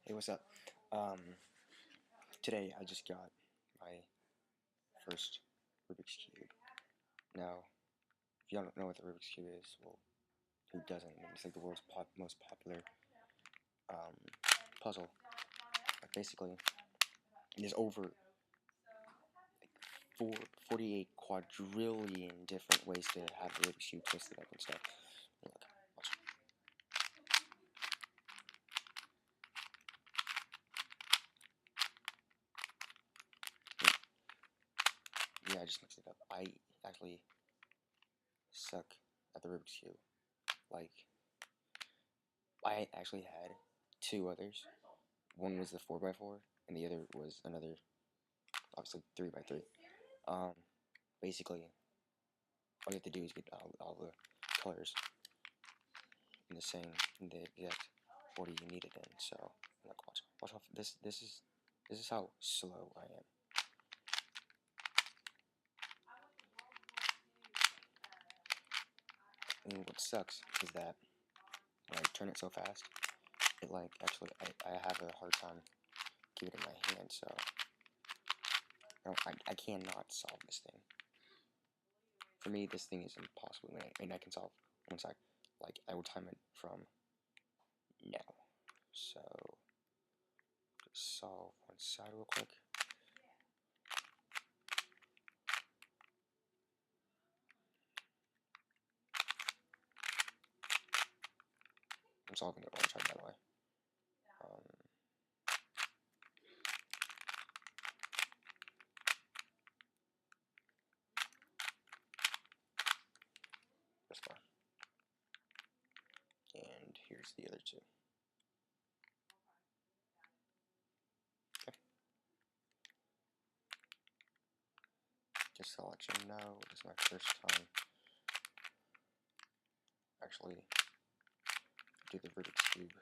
Hey, what's up? Today I just got my first Rubik's Cube. Now, if you don't know what the Rubik's Cube is, well, who doesn't? I mean, it's like the world's most popular puzzle. Like basically, there's over like 48 quadrillion different ways to have the Rubik's Cube twisted up and stuff. Look, watch. Yeah, I just mixed it up. I actually suck at the Rubik's Cube. Like, I actually had two others. One was the 4x4, and the other was another, obviously 3x3. Basically, all you have to do is get all the colors in the exact order you need it in. So, like, watch off. This is how slow I am. And what sucks is that when I turn it so fast, it like actually I have a hard time keeping it in my hand. So I cannot solve this thing. For me, this thing is impossible, and I can solve one side. Like, I will time it from now. So, just solve one side real quick. I'm solving it one side, by the way. This far. And here's the other two. Okay. Just to let you know, this is my first time actually do the Rubik's Cube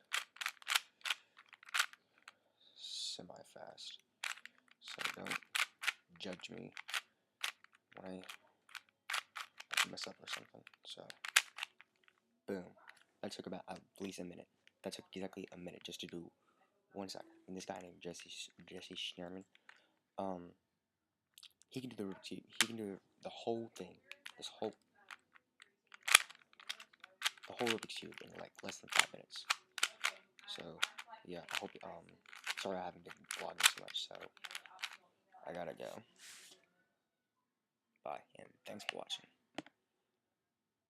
semi-fast. So don't judge me when I mess up or something. So, boom. That took about at least a minute. That took exactly a minute just to do one side. And this guy named Jesse Schneerman, he can do the Rubik's Cube. He can do the whole thing. The whole Rubik's Cube in like less than 5 minutes. So yeah, I hope. Sorry I haven't been vlogging so much. So I gotta go. Bye, and thanks for watching.